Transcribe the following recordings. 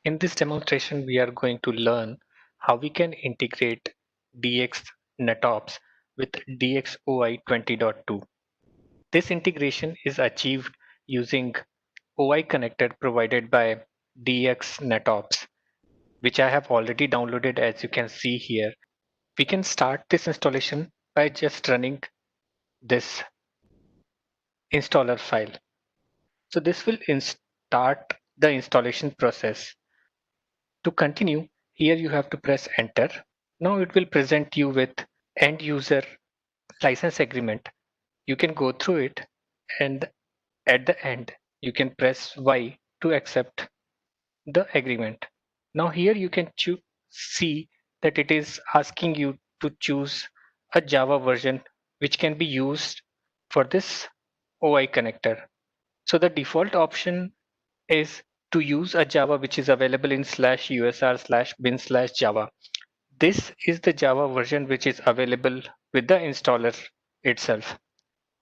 In this demonstration, we are going to learn how we can integrate DX NetOps with DXOI 20.2. This integration is achieved using OI connector provided by DX NetOps, which I have already downloaded as you can see here. We can start this installation by just running this installer file. So this will start the installation process. To continue, here you have to press enter. Now it will present you with end user license agreement. You can go through it and at the end you can press Y to accept the agreement. Now here you can see that it is asking you to choose a Java version which can be used for this OI connector. So the default option is to use a Java which is available in /usr/bin/java. This is the Java version which is available with the installer itself.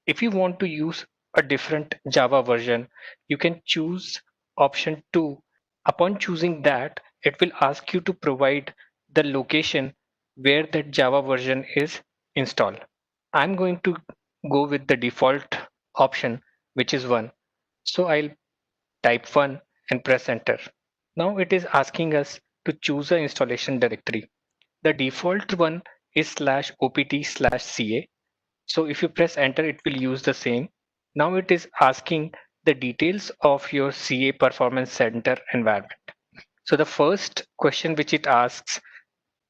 If you want to use a different Java version, you can choose option 2. Upon choosing that, it will ask you to provide the location where that Java version is installed. I'm going to go with the default option, which is 1. So I'll type 1 and press enter. Now it is asking us to choose an installation directory. The default one is /opt/ca. So if you press enter, it will use the same. Now it is asking the details of your CA Performance Center environment. So the first question which it asks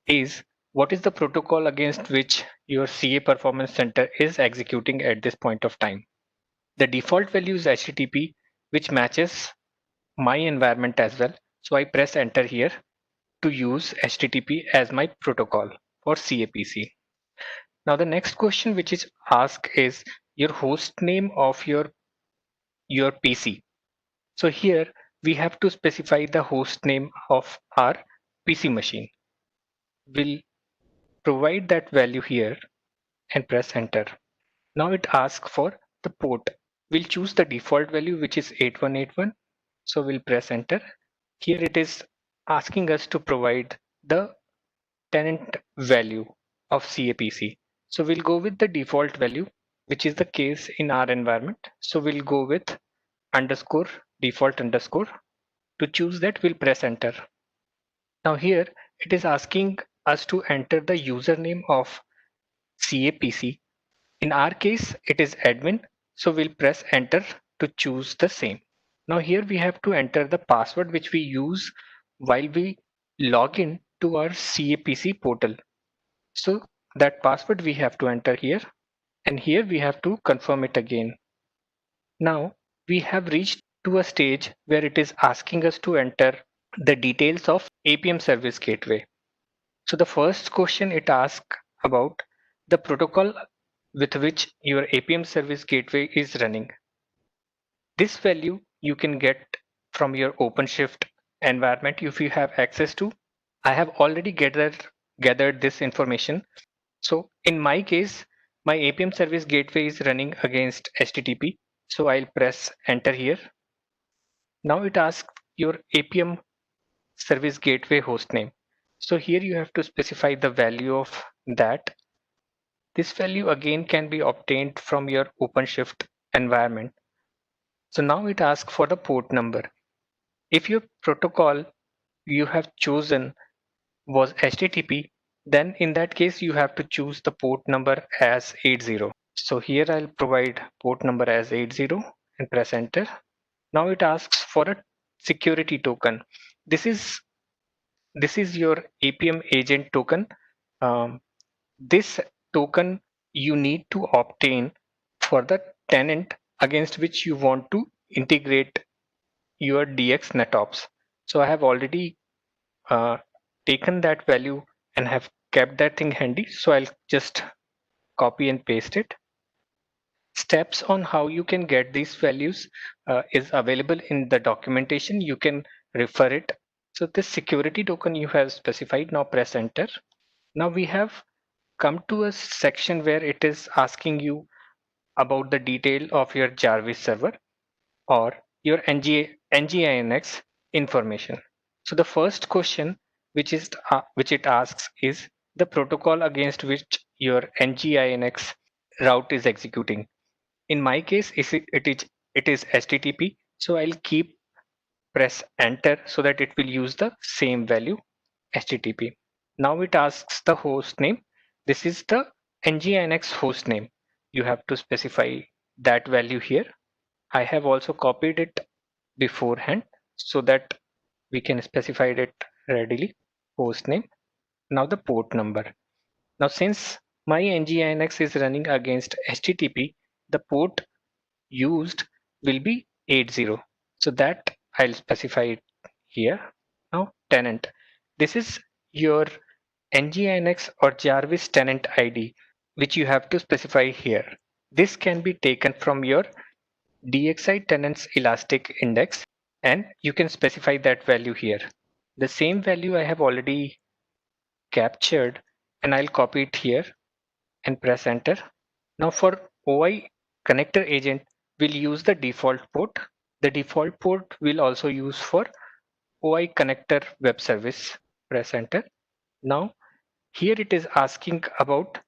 is, what is the protocol against which your CA Performance Center is executing at this point of time? The default value is HTTP, which matches my environment as well. So I press enter here to use HTTP as my protocol for CAPC. Now the next question which is asked is your host name of your PC. So here we have to specify the host name of our PC machine. We'll provide that value here and press enter. Now it asks for the port. We'll choose the default value which is 8181. So we'll press enter. Here it is asking us to provide the tenant value of CAPC. So we'll go with the default value, which is the case in our environment. So we'll go with underscore default underscore. To choose that, we'll press enter. Now here it is asking us to enter the username of CAPC. In our case, it is admin. So we'll press enter to choose the same. Now here we have to enter the password which we use while we log in to our CAPC portal. So that password we have to enter here, and here we have to confirm it again. Now we have reached to a stage where it is asking us to enter the details of APM service gateway. So the first question it asks about the protocol with which your APM service gateway is running. This value you can get from your OpenShift environment if you have access to. I have already gathered this information. So in my case, my APM service gateway is running against HTTP. So I'll press enter here. Now it asks your APM service gateway hostname. So here you have to specify the value of that. This value again can be obtained from your OpenShift environment. So now it asks for the port number. If your protocol you have chosen was HTTP, then in that case you have to choose the port number as 80. So here I'll provide port number as 80 and press enter. Now it asks for a security token. This is your APM agent token. This token you need to obtain for the tenant against which you want to integrate your DX NetOps. So I have already taken that value and have kept that thing handy. So I'll just copy and paste it. Steps on how you can get these values is available in the documentation. You can refer it. So this security token you have specified. Now press enter. Now we have come to a section where it is asking you about the detail of your Jarvis server or your NGINX information. So the first question which it asks is the protocol against which your NGINX route is executing. In my case, it is HTTP. So I'll keep press enter so that it will use the same value HTTP. Now it asks the host name. This is the NGINX host name. You have to specify that value here. I have also copied it beforehand so that we can specify it readily. Host name. Now the port number. Now since my NGINX is running against HTTP, the port used will be 80. So that I'll specify it here. Now tenant. This is your NGINX or Jarvis tenant ID, which you have to specify here. This can be taken from your DXI tenants elastic index, and you can specify that value here. The same value I have already captured, and I'll copy it here and press enter. Now for OI connector agent, we'll use the default port. The default port will also use for OI connector web service. Press enter. Now here it is asking about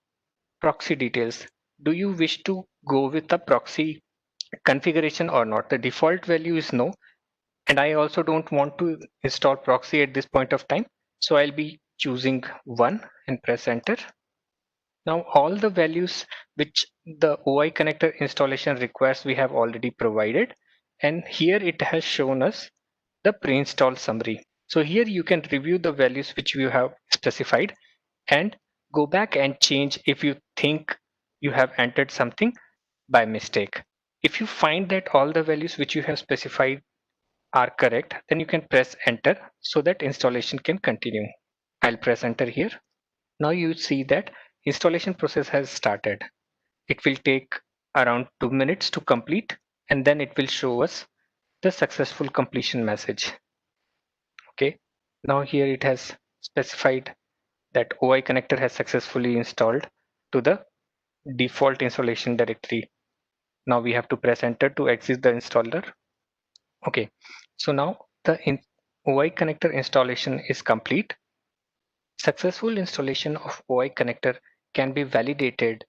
proxy details. Do you wish to go with the proxy configuration or not? The default value is no, and I also don't want to install proxy at this point of time. So I'll be choosing 1 and press enter. Now all the values which the OI connector installation requires we have already provided, and here it has shown us the pre-install summary. So here you can review the values which you have specified and go back and change if you think you have entered something by mistake. If you find that all the values which you have specified are correct, then you can press enter so that installation can continue. I'll press enter here. Now you see that installation process has started. It will take around 2 minutes to complete, and then it will show us the successful completion message. Okay. Now here it has specified that OI connector has successfully installed to the default installation directory. Now we have to press enter to exit the installer. Okay. So now the OI connector installation is complete. Successful installation of OI connector can be validated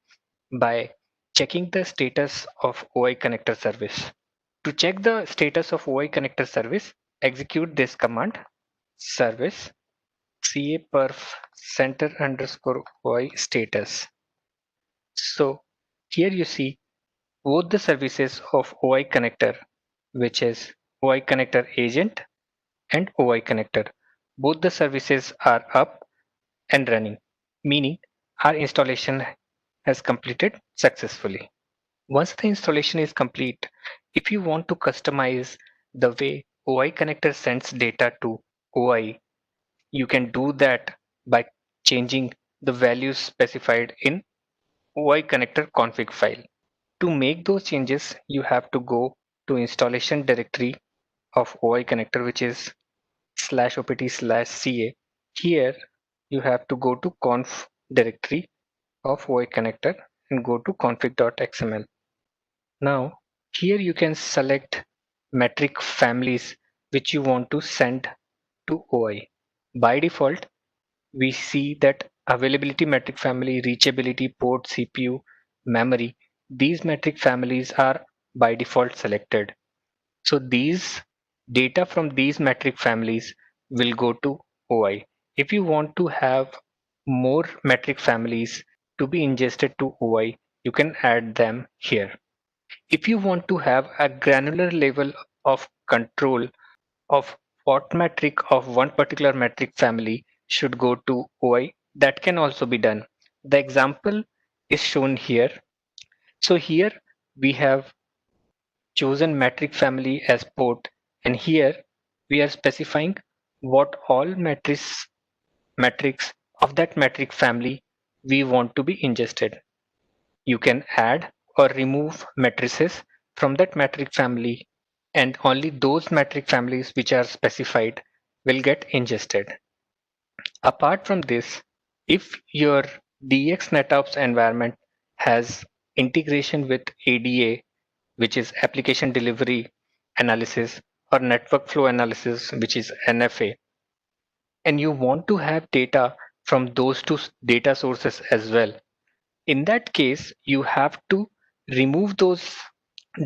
by checking the status of OI connector service. To check the status of OI connector service, execute this command service caperf center underscore OI status. So here you see both the services of OI connector, which is OI connector agent and OI connector. Both the services are up and running, meaning our installation has completed successfully. Once the installation is complete, if you want to customize the way OI connector sends data to OI, you can do that by changing the values specified in OI connector config file. To make those changes, you have to go to installation directory of OI connector, which is /opt/ca. Here you have to go to conf directory of OI connector and go to config.xml. Now here you can select metric families which you want to send to OI. By default, we see that availability metric family, reachability, port, CPU, memory, these metric families are by default selected. So these data from these metric families will go to OI. If you want to have more metric families to be ingested to OI, you can add them here. If you want to have a granular level of control of what metric of one particular metric family should go to OI, that can also be done. The example is shown here. So here we have chosen metric family as port, and here we are specifying what all metrics of that metric family we want to be ingested. You can add or remove matrices from that metric family, and only those metric families which are specified will get ingested. Apart from this, if your DX NetOps environment has integration with ADA, which is application delivery analysis, or network flow analysis, which is NFA, and you want to have data from those two data sources as well. In that case, you have to remove those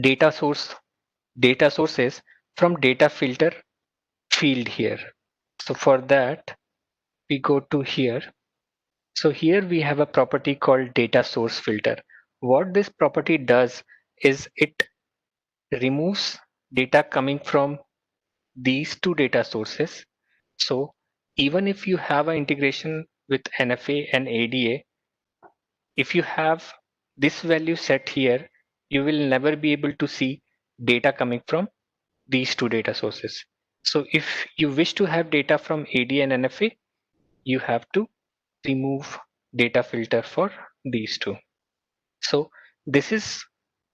data source data sources from data filter field here. So for that, we go to here. So here we have a property called data source filter. What this property does is it removes data coming from these two data sources. So even if you have an integration with NFA and ADA, if you have this value set here, you will never be able to see data coming from these two data sources. So if you wish to have data from ADA and NFA, you have to remove data filter for these two. So this is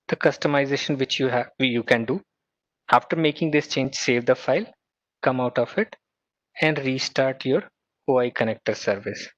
the customization which you can do. After making this change, save the file, come out of it, and restart your OI connector service.